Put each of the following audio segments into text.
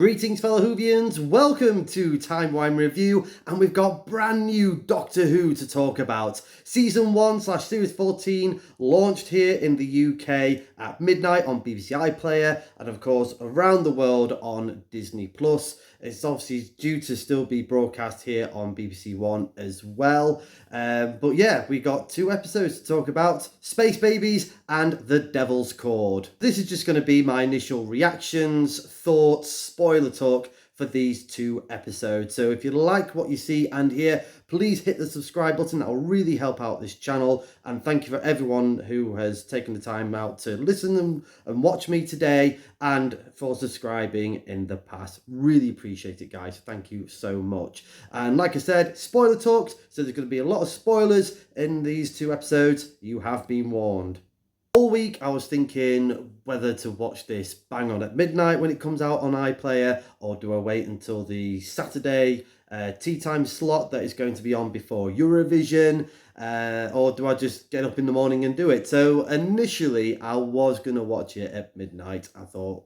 Greetings fellow Whovians, welcome to Timey Wimey Review, and we've got brand new Doctor Who to talk about. Season 1/Series 14 launched here in the UK at midnight on BBC iPlayer and of course around the world on Disney+. It's obviously due to still be broadcast here on BBC One as well. But yeah, we got 2 episodes to talk about, Space Babies and The Devil's Chord. This is just going to be my initial reactions, thoughts, spoiler talk for these 2 episodes. So if you like what you see and hear, please hit the subscribe button. That will really help out this channel. And thank you for everyone who has taken the time out to listen and watch me today and for subscribing in the past. Really appreciate it, guys. Thank you so much. And like I said, spoiler talks. So there's going to be a lot of spoilers in these 2 episodes. You have been warned. All week I was thinking whether to watch this bang on at midnight when it comes out on iPlayer, or do I wait until the Saturday tea time slot that is going to be on before Eurovision, or do I just get up in the morning and do it? So initially I was going to watch it at midnight. I thought,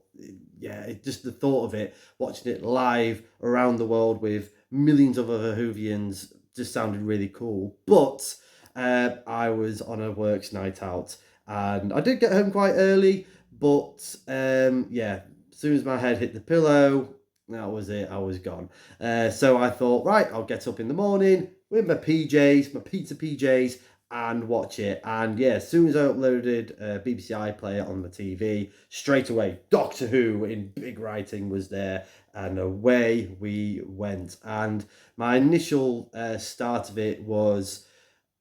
yeah, just the thought of it, watching it live around the world with millions of other Whovians just sounded really cool. But I was on a works night out. And I did get home quite early, but yeah, as soon as my head hit the pillow, that was it, I was gone. So I thought, right, I'll get up in the morning with my PJs, my pizza PJs, and watch it. And yeah, as soon as I uploaded BBC iPlayer on the TV, straight away, Doctor Who in big writing was there, and away we went. And my initial start of it was,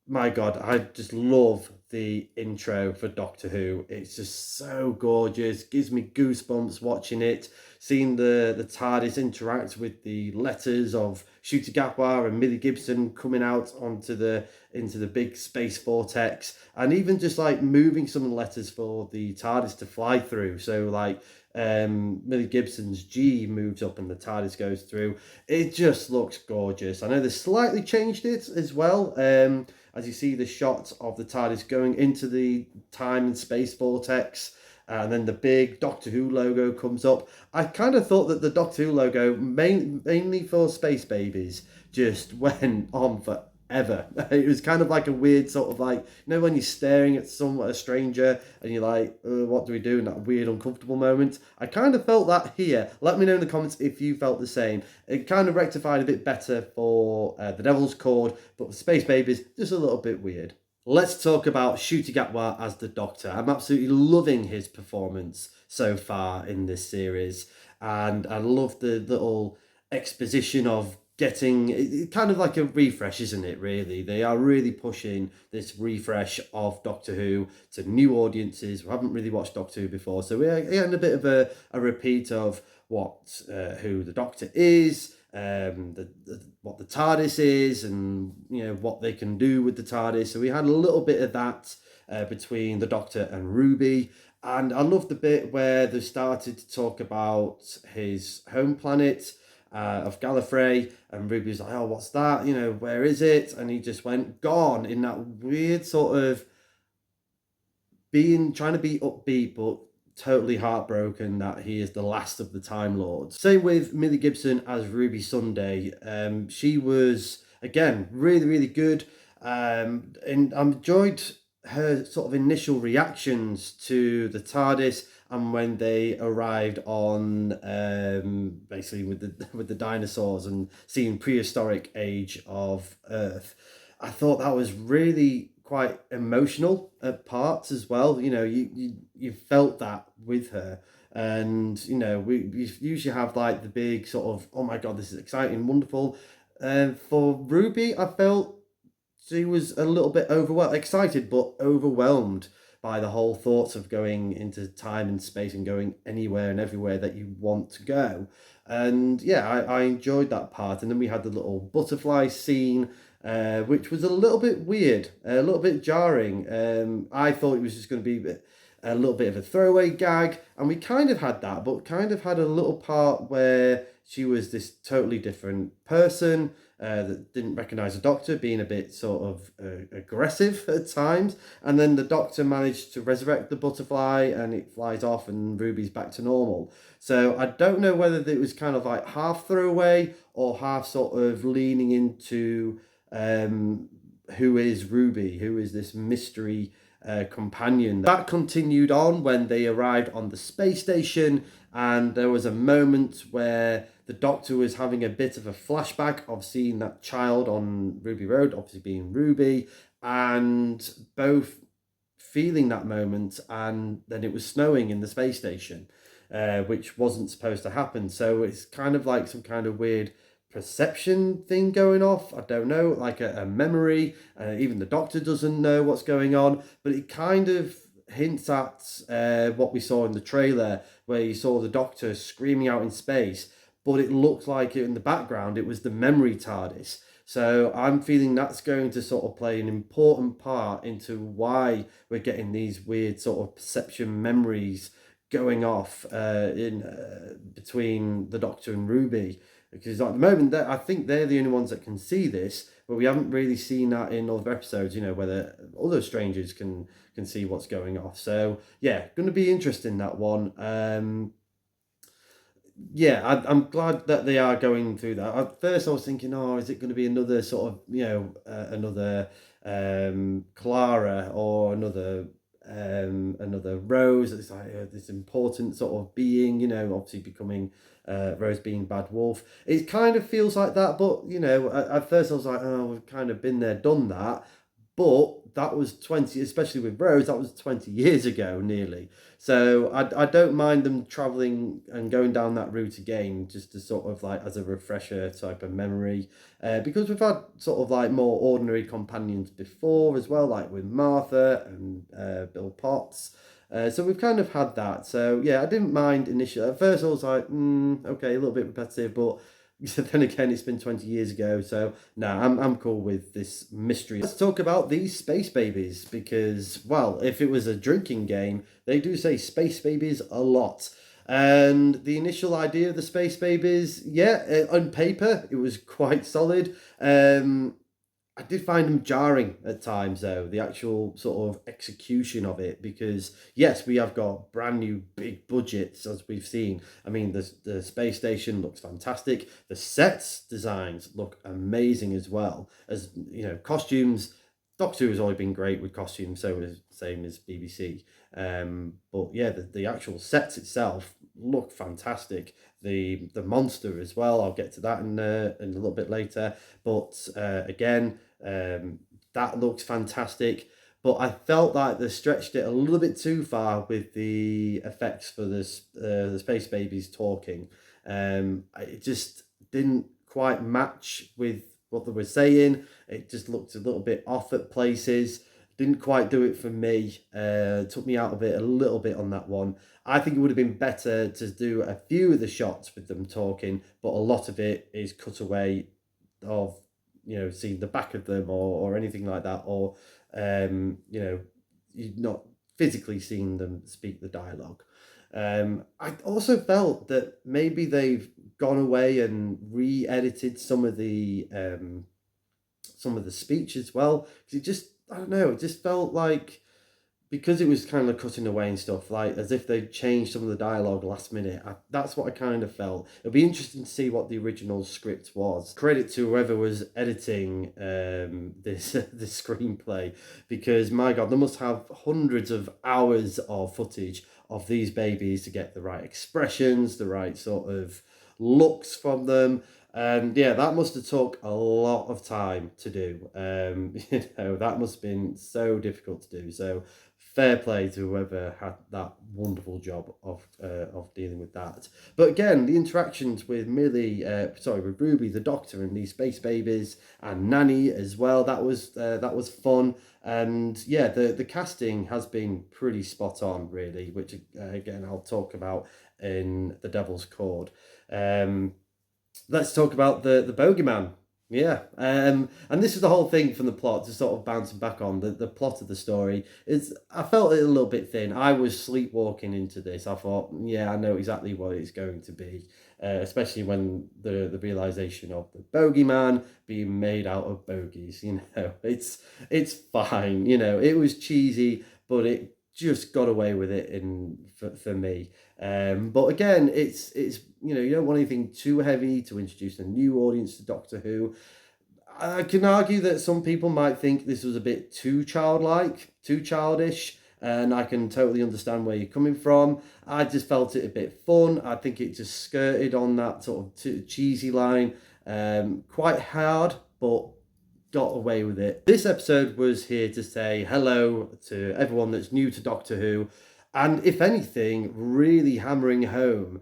my God, I just love the intro for Doctor Who. It's just so gorgeous, gives me goosebumps watching it, seeing the TARDIS interact with the letters of Ncuti Gatwa and Millie Gibson coming out into the big space vortex, and even just like moving some of the letters for the TARDIS to fly through. So like Millie Gibson's G moves up and the TARDIS goes through. It just looks gorgeous. I know they slightly changed it as well. As you see the shot of the TARDIS going into the time and space vortex, and then the big Doctor Who logo comes up. I kind of thought that the Doctor Who logo, mainly for Space Babies, just went on forever. It was kind of like a weird sort of like, you know, when you're staring at a stranger and you're like, what do we do in that weird uncomfortable moment? I kind of felt that here. Let me know in the comments if you felt the same. It kind of rectified a bit better for The Devil's Chord, but for Space Babies, just a little bit weird. Let's talk about Ncuti Gatwa as the Doctor. I'm absolutely loving his performance so far in this series, and I love the little exposition of getting kind of like a refresh, isn't it? Really, they are really pushing this refresh of Doctor Who to new audiences who haven't really watched Doctor Who before. So we're getting a bit of a repeat of what who the Doctor is, what the TARDIS is, and you know what they can do with the TARDIS. So we had a little bit of that between the Doctor and Ruby. And I love the bit where they started to talk about his home planet of Gallifrey, and Ruby's like, oh, what's that? You know, where is it? And he just went gone in that weird sort of trying to be upbeat, but totally heartbroken that he is the last of the Time Lords. Same with Millie Gibson as Ruby Sunday. She was, again, really, really good. And I enjoyed her sort of initial reactions to the TARDIS and when they arrived on basically with the dinosaurs and seeing prehistoric age of Earth. I thought that was really quite emotional at parts as well. You know, you felt that with her. And, you know, we usually have like the big sort of, oh my God, this is exciting, wonderful. For Ruby, I felt she was a little bit excited, but overwhelmed by the whole thoughts of going into time and space and going anywhere and everywhere that you want to go. And yeah, I enjoyed that part. And then we had the little butterfly scene, which was a little bit weird, a little bit jarring. I thought it was just going to be a little bit of a throwaway gag, and we kind of had that, but kind of had a little part where she was this totally different person that didn't recognize the Doctor, being a bit sort of aggressive at times, and then the Doctor managed to resurrect the butterfly, and it flies off, and Ruby's back to normal. So I don't know whether it was kind of like half throwaway or half sort of leaning into who is Ruby, who is this mystery companion. That continued on when they arrived on the space station, and there was a moment where the Doctor was having a bit of a flashback of seeing that child on Ruby Road, obviously being Ruby, and both feeling that moment, and then it was snowing in the space station, which wasn't supposed to happen. So it's kind of like some kind of weird perception thing going off. I don't know, like a memory. Even the Doctor doesn't know what's going on, but it kind of hints at what we saw in the trailer, where you saw the Doctor screaming out in space, but it looked like in the background it was the memory TARDIS. So I'm feeling that's going to sort of play an important part into why we're getting these weird sort of perception memories going off in between the Doctor and Ruby. Because at the moment, I think they're the only ones that can see this, but we haven't really seen that in other episodes, whether other strangers can see what's going off. So, yeah, going to be interesting, that one. Yeah, I'm glad that they are going through that. At first, I was thinking, oh, is it going to be another sort of, another Clara or another Rose? It's like this important sort of being, obviously becoming Rose being Bad Wolf. It kind of feels like that, but at first I was like, oh, we've kind of been there, done that. But that was 20, especially with Rose, that was 20 years ago nearly. So I don't mind them travelling and going down that route again, just to sort of like as a refresher type of memory. Because we've had sort of like more ordinary companions before as well, like with Martha and Bill Potts. So we've kind of had that. So yeah, I didn't mind initially. At first I was like, okay, a little bit repetitive, but then again, it's been 20 years ago, so I'm cool with this mystery. Let's talk about these space babies, because, well, if it was a drinking game, they do say space babies a lot. And the initial idea of the space babies, yeah, on paper, it was quite solid. I did find them jarring at times, though, the actual sort of execution of it, because yes, we have got brand new big budgets, as we've seen. I mean, the space station looks fantastic. The sets designs look amazing as well. As costumes. Doctor Who has always been great with costumes, so is same as BBC. But yeah, the actual sets itself look fantastic. The monster as well. I'll get to that in a little bit later. But again, that looks fantastic. But I felt like they stretched it a little bit too far with the effects for the space babies talking. It just didn't quite match with what they were saying. It just looked a little bit off at places. Didn't quite do it for me. Took me out of it a little bit on that one. I think it would have been better to do a few of the shots with them talking, but a lot of it is cut away of seeing the back of them or anything like that, or you're not physically seeing them speak the dialogue. I also felt that maybe they've gone away and re-edited some of the speech as well, because it just, I don't know, it just felt like, because it was kind of cutting away and stuff, like as if they changed some of the dialogue last minute. That's what I kind of felt. It'll be interesting to see what the original script was. Credit to whoever was editing this this screenplay, because my God, they must have hundreds of hours of footage of these babies to get the right expressions, the right sort of looks from them. And yeah, that must have took a lot of time to do. That must have been so difficult to do. So fair play to whoever had that wonderful job of dealing with that. But again, the interactions with with Ruby, the Doctor, and these space babies, and Nanny as well, that was fun. And yeah, the casting has been pretty spot on, really, which again I'll talk about in The Devil's Chord. Let's talk about the bogeyman. Yeah, and this is the whole thing from the plot, to sort of bouncing back on the plot of the story. Is I felt it a little bit thin. I was sleepwalking into this. I thought, yeah, I know exactly what it's going to be, especially when the realization of the bogeyman being made out of bogies. It's fine. It was cheesy, but it just got away with it for me. But again, it's you don't want anything too heavy to introduce a new audience to Doctor Who. I can argue that some people might think this was a bit too childlike, too childish, and I can totally understand where you're coming from. I just felt it a bit fun. I think it just skirted on that sort of cheesy line, quite hard, but got away with it. This episode was here to say hello to everyone that's new to Doctor Who, and if anything, really hammering home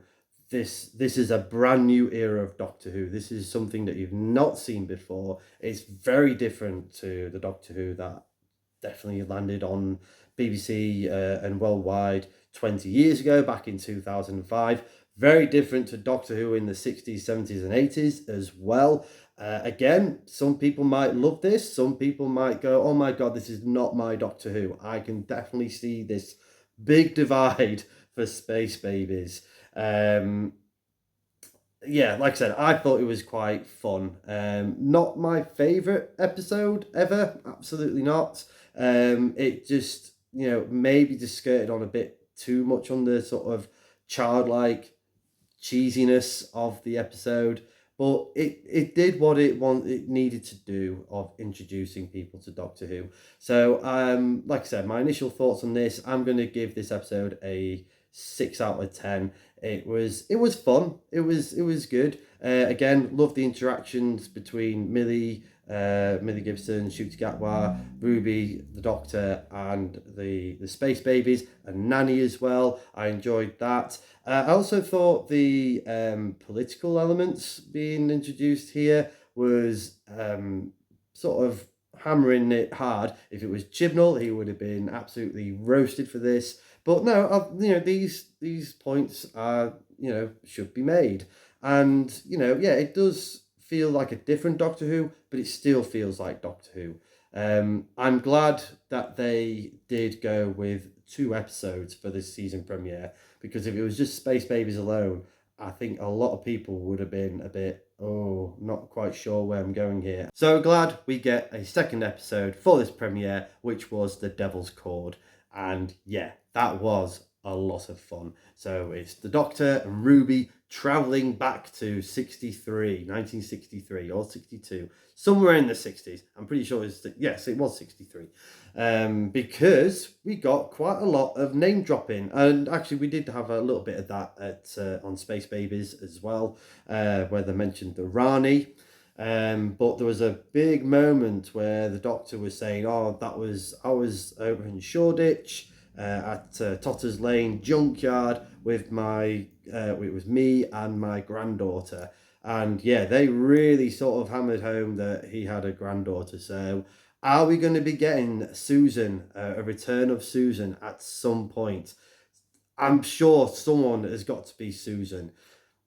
this is a brand new era of Doctor Who. This is something that you've not seen before. It's very different to the Doctor Who that definitely landed on BBC and worldwide 20 years ago, back in 2005. Very different to Doctor Who in the 60s, 70s, and 80s as well. Again, some people might love this. Some people might go, oh my God, this is not my Doctor Who. I can definitely see this big divide for Space Babies. Um, yeah, like I said, I thought it was quite fun. Not my favorite episode ever, absolutely not. It just, maybe just skirted on a bit too much on the sort of childlike cheesiness of the episode, but it did what it needed to do of introducing people to Doctor Who. So like I said, my initial thoughts on this, I'm going to give this episode a 6 out of 10. It was fun. It was good. Again, love the interactions between Millie Gibson, Ncuti Gatwa, Ruby, the Doctor, and the Space Babies, and Nanny as well. I enjoyed that. I also thought the political elements being introduced here was sort of hammering it hard. If it was Chibnall, he would have been absolutely roasted for this. But no, these points are should be made, and yeah, it does feel like a different Doctor Who, but it still feels like Doctor Who. I'm glad that they did go with 2 episodes for this season premiere, because if it was just Space Babies alone, I think a lot of people would have been a bit, oh, not quite sure where I'm going here. So glad we get a second episode for this premiere, which was The Devil's Chord. And yeah, that was a lot of fun. So it's the Doctor and Ruby traveling back to 1963 or 62, somewhere in the 60s. I'm pretty sure yes, it was 63. Because we got quite a lot of name dropping, and actually we did have a little bit of that on Space Babies as well, where they mentioned the Rani. But there was a big moment where the Doctor was saying, "Oh, I was over in Shoreditch at Totter's Lane junkyard with it was me and my granddaughter." And yeah, they really sort of hammered home that he had a granddaughter. So are we going to be getting Susan, a return of Susan at some point? I'm sure someone has got to be Susan.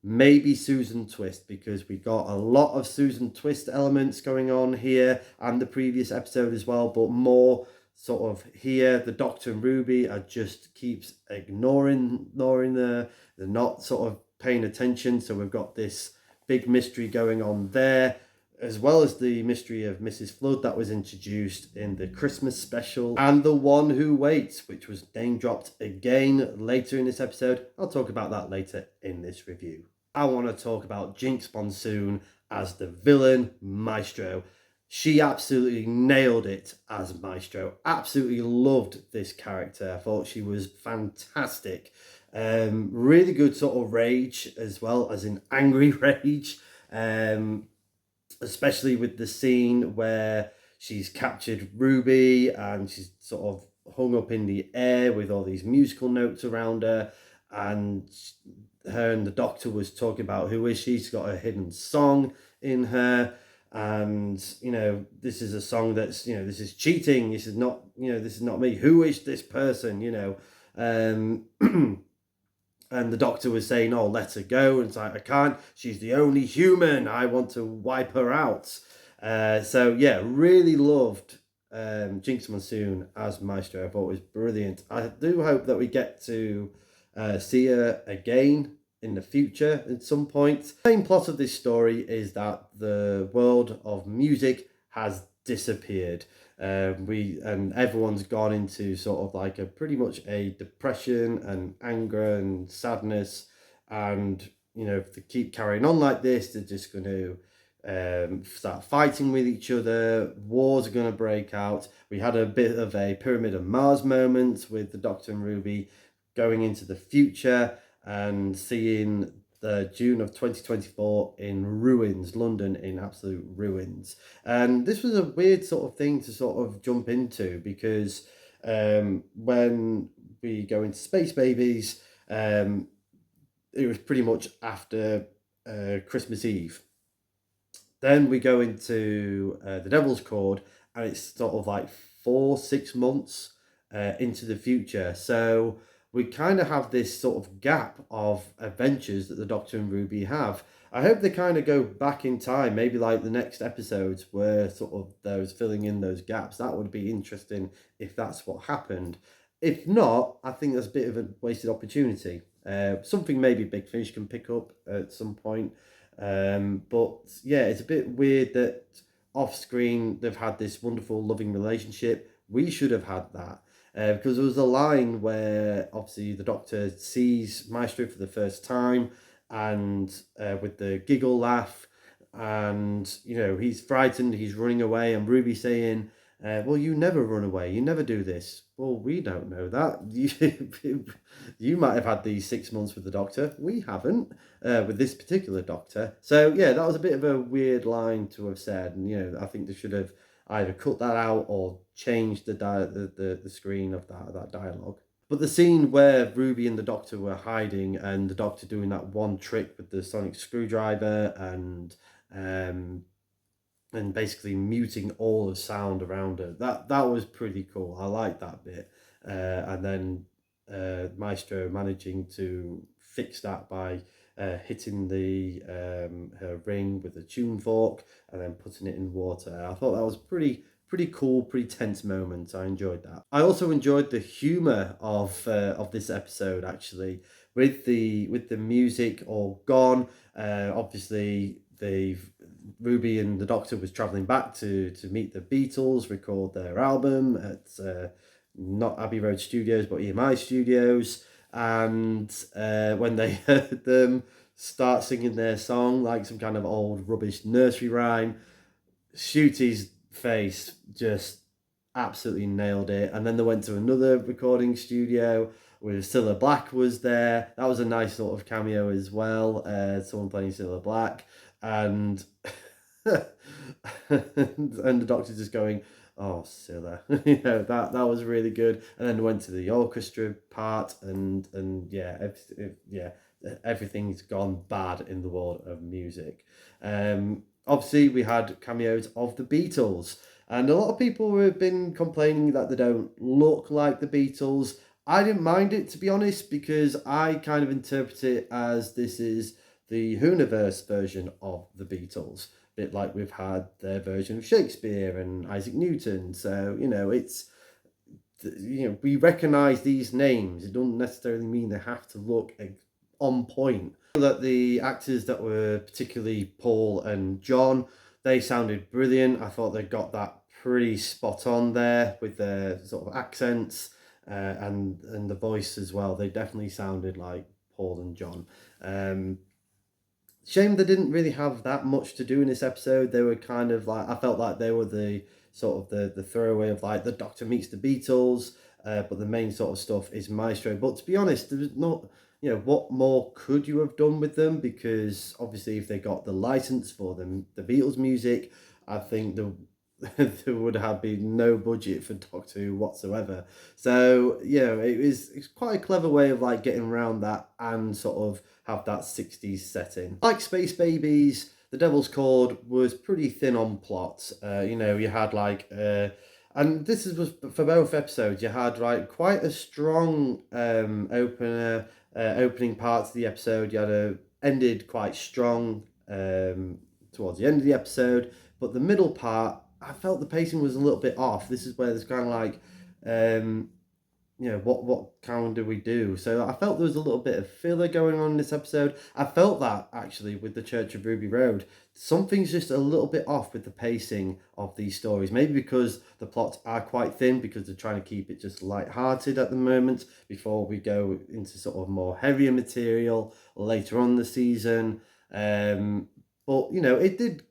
Maybe Susan Twist, because we got a lot of Susan Twist elements going on here and the previous episode as well, but more sort of here. The Doctor and Ruby are just keeps ignoring they're not sort of paying attention. So we've got this big mystery going on there, as well as the mystery of Mrs. Flood that was introduced in the Christmas special, and The One Who Waits, which was name dropped again later in this episode. I'll talk about that later in this review. I want to talk about Jinx Monsoon as the villain Maestro. She absolutely nailed it as Maestro. Absolutely loved this character. I thought she was fantastic. Really good sort of rage, as well as in angry rage. Especially with the scene where she's captured Ruby and she's sort of hung up in the air with all these musical notes around her, and her and the Doctor was talking about who is she. She's got a hidden song in her, and this is a song that's this is cheating. This is not this is not me. Who is this person? And And the Doctor was saying, "Oh, let her go." And it's like, "I can't. She's the only human. I want to wipe her out." So yeah, really loved Jinx Monsoon as Maestro. I thought it was brilliant. I do hope that we get to see her again in the future at some point. The main plot of this story is that the world of music has disappeared. And everyone's gone into sort of like a pretty much a depression and anger and sadness, and if they keep carrying on like this, they're just going to start fighting with each other. Wars are going to break out. We had a bit of a Pyramid of Mars moment with the Doctor and Ruby going into the future and seeing the June of 2024 in ruins, London in absolute ruins. And this was a weird sort of thing to sort of jump into, because when we go into Space Babies, it was pretty much after Christmas Eve. Then we go into the Devil's Chord, and it's sort of like 4-6 months into the future. So we kind of have this sort of gap of adventures that the Doctor and Ruby have. I hope they kind of go back in time, maybe like the next episodes where sort of those filling in those gaps. That would be interesting if that's what happened. If not, I think that's a bit of a wasted opportunity. Something maybe Big Finish can pick up at some point. But yeah, it's a bit weird that off screen they've had this wonderful, loving relationship. We should have had that. Because there was a line where obviously the Doctor sees Maestro for the first time, and with the giggle laugh, and he's frightened, he's running away, and Ruby saying, "Well, you never run away, you never do this." Well, we don't know that. You might have had these 6 months with the Doctor. We haven't with this particular Doctor. So yeah, that was a bit of a weird line to have said, and I think they should have either cut that out or changed the screen of that dialogue. But the scene where Ruby and the Doctor were hiding, and the Doctor doing that one trick with the sonic screwdriver, and basically muting all the sound around her, that was pretty cool. I like that bit. And then Maestro managing to fix that by hitting the her ring with a tune fork and then putting it in water. I thought that was pretty cool, pretty tense moment. I enjoyed that. I also enjoyed the humor of this episode, actually, with the music all gone. Obviously, Ruby and the Doctor was traveling back to meet the Beatles, record their album at not Abbey Road Studios but EMI Studios. And when they heard them start singing their song like some kind of old rubbish nursery rhyme, Shooty's face just absolutely nailed it. And then they went to another recording studio where Cilla Black was there. That was a nice sort of cameo as well. Someone playing Cilla Black. And and the Doctor just going, "Oh, Cilla," that was really good. And then went to the orchestra part, and yeah, everything's gone bad in the world of music. Obviously, we had cameos of the Beatles, and a lot of people have been complaining that they don't look like the Beatles. I didn't mind it, to be honest, because I kind of interpret it as this is the Hooniverse version of the Beatles, a bit like we've had their version of Shakespeare and Isaac Newton. So it's we recognise these names. It doesn't necessarily mean they have to look on point. That the actors that were particularly Paul and John, they sounded brilliant. I thought they got that pretty spot on there with their sort of accents and the voice as well. They definitely sounded like Paul and John. Shame they didn't really have that much to do in this episode. They were kind of like, I felt like they were the sort of the throwaway of like the Doctor meets the Beatles, but the main sort of stuff is Maestro. But to be honest, there was not, what more could you have done with them? Because obviously if they got the license for the Beatles music, I think there would have been no budget for Doctor Who whatsoever. So it's quite a clever way of like getting around that and sort of have that 60s setting. Like Space Babies, The Devil's Chord was pretty thin on plot. You had like and this was for both episodes. You had like quite a strong opener opening parts of the episode. You had ended quite strong towards the end of the episode, but the middle part, I felt the pacing was a little bit off. This is where there's kind of like, what kind do we do? So I felt there was a little bit of filler going on in this episode. I felt that actually with the Church of Ruby Road. Something's just a little bit off with the pacing of these stories. Maybe because the plots are quite thin, because they're trying to keep it just light-hearted at the moment before we go into sort of more heavier material later on in the season. But, it did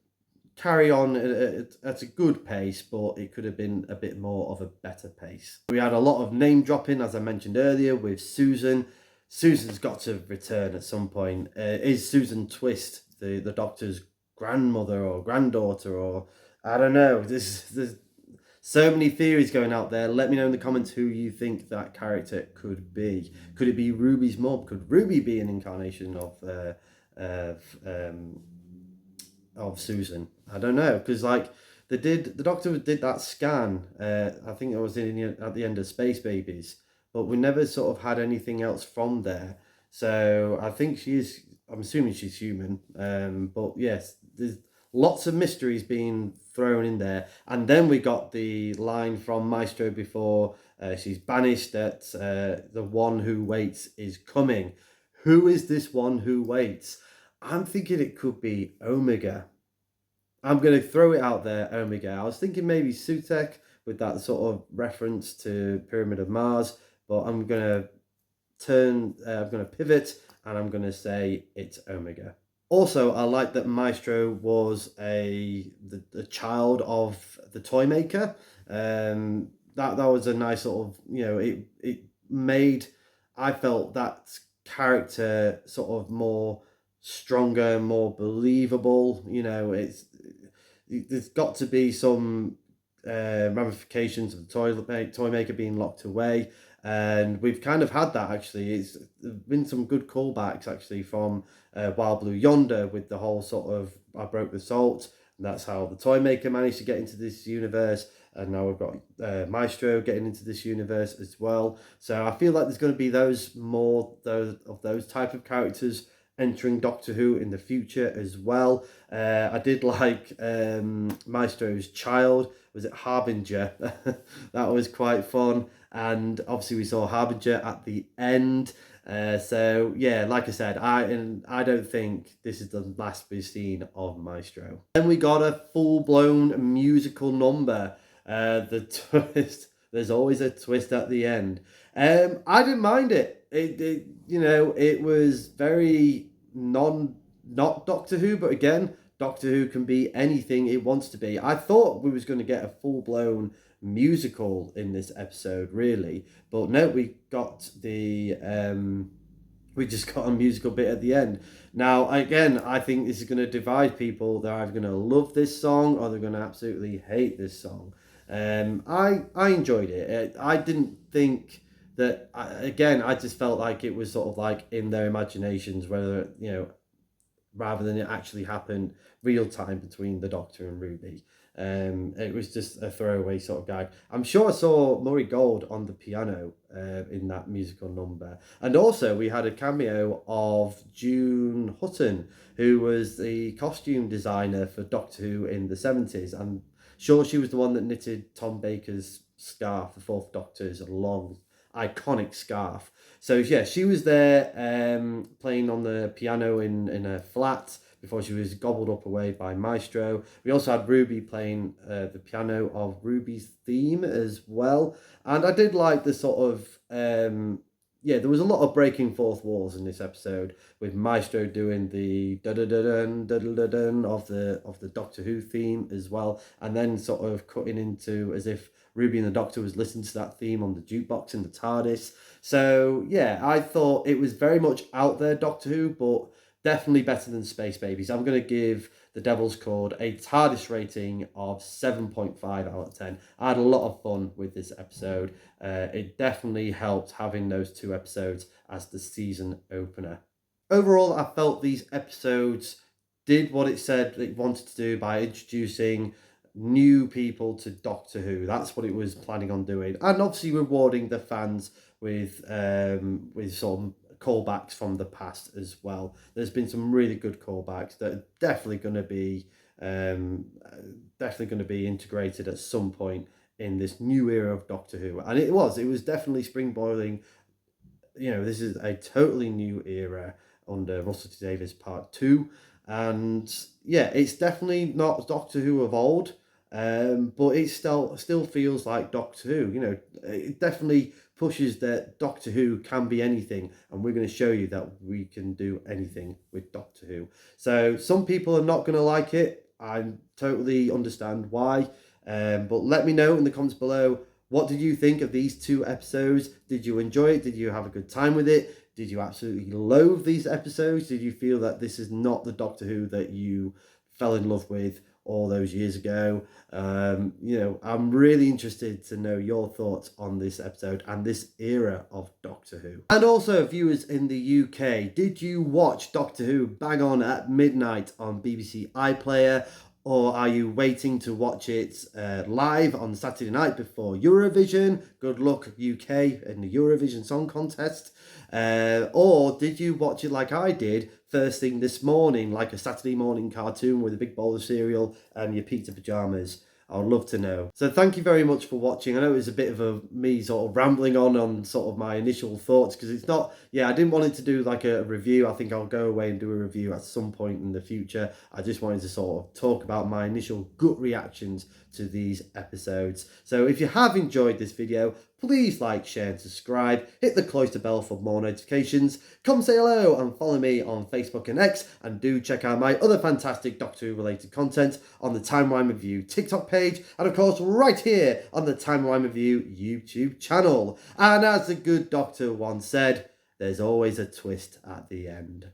carry on at a good pace, but it could have been a bit more of a better pace. We had a lot of name dropping, as I mentioned earlier, with Susan. Susan's got to return at some point. Is Susan Twist the Doctor's grandmother or granddaughter, or I don't know. There's so many theories going out there. Let me know in the comments who you think that character could be. Could it be Ruby's mom? Could Ruby be an incarnation of Susan? I don't know, because like the Doctor did that scan. I think it was at the end of Space Babies, but we never sort of had anything else from there. So I think I'm assuming she's human. But yes, there's lots of mysteries being thrown in there, and then we got the line from Maestro before she's banished that the one who waits is coming. Who is this one who waits? I'm thinking it could be Omega. I'm going to throw it out there, Omega. I was thinking maybe Sutek with that sort of reference to Pyramid of Mars, but I'm going to pivot, and I'm going to say it's Omega. Also, I like that Maestro was the child of the toy maker. That was a nice sort of, it made, I felt that character sort of more stronger, more believable. There's got to be some ramifications of the toy maker being locked away, and we've kind of had that actually. There's been some good callbacks actually from Wild Blue Yonder with the whole sort of I broke the salt, and that's how the toy maker managed to get into this universe. And now we've got Maestro getting into this universe as well. So I feel like there's going to be those type of characters entering Doctor Who in the future as well. I did like Maestro's child. Was it Harbinger? That was quite fun. And obviously we saw Harbinger at the end. So yeah, like I said, I don't think this is the last we've seen of Maestro. Then we got a full-blown musical number. The twist. There's always a twist at the end. I didn't mind it. It was very not Doctor Who, but again, Doctor Who can be anything it wants to be. I thought we was going to get a full-blown musical in this episode, really, but no, we just got a musical bit at the end. Now, again, I think this is going to divide people. They're either going to love this song or they're going to absolutely hate this song. I enjoyed it. I didn't think that, I just felt like it was sort of like in their imaginations, whether, rather than it actually happened real time between the Doctor and Ruby. It was just a throwaway sort of gag. I'm sure I saw Murray Gold on the piano in that musical number. And also we had a cameo of June Hutton, who was the costume designer for Doctor Who in the 70s. I'm sure she was the one that knitted Tom Baker's scarf, the Fourth Doctor's long iconic scarf. So yeah, she was there playing on the piano in a flat before she was gobbled up away by Maestro. We also had Ruby playing the piano of Ruby's theme as well. And I did like the sort of, there was a lot of breaking fourth walls in this episode, with Maestro doing the da-da-da-dun, da-da-da-dun of the Doctor Who theme as well, and then sort of cutting into as if Ruby and the Doctor was listening to that theme on the jukebox in the TARDIS. So yeah, I thought it was very much out there Doctor Who, but definitely better than Space Babies. I'm going to give The Devil's Chord a TARDIS rating of 7.5 out of 10. I had a lot of fun with this episode. It definitely helped having those two episodes as the season opener. Overall, I felt these episodes did what it said it wanted to do by introducing new people to Doctor Who. That's what it was planning on doing, and obviously rewarding the fans with sort of callbacks from the past as well. There's been some really good callbacks that are definitely going to be integrated at some point in this new era of Doctor Who. And it was definitely springboarding. This is a totally new era under Russell T Davies Part 2. And yeah, it's definitely not Doctor Who of old, but it still feels like Doctor Who. It definitely pushes that Doctor Who can be anything, and we're going to show you that we can do anything with Doctor Who. So some people are not going to like it. I totally understand why, but let me know in the comments below. What did you think of these 2 episodes? Did you enjoy it? Did you have a good time with it? Did you absolutely loathe these episodes? Did you feel that this is not the Doctor Who that you fell in love with all those years ago? I'm really interested to know your thoughts on this episode and this era of Doctor Who. And also, viewers in the UK, did you watch Doctor Who bang on at midnight on BBC iPlayer? Or are you waiting to watch it live on Saturday night before Eurovision? Good luck, UK, in the Eurovision Song Contest. Or did you watch it like I did, first thing this morning, like a Saturday morning cartoon with a big bowl of cereal and your pizza pajamas? I would love to know. So thank you very much for watching. I know it was a bit of me sort of rambling on sort of my initial thoughts, because it's not, I didn't want it to do like a review. I think I'll go away and do a review at some point in the future. I just wanted to sort of talk about my initial gut reactions to these episodes. So if you have enjoyed this video, please like, share and subscribe. Hit the cloister bell for more notifications. Come say hello and follow me on Facebook and X. And do check out my other fantastic Doctor Who related content on the Timey Wimey Review TikTok page. And of course right here on the Timey Wimey Review YouTube channel. And as the good doctor once said, there's always a twist at the end.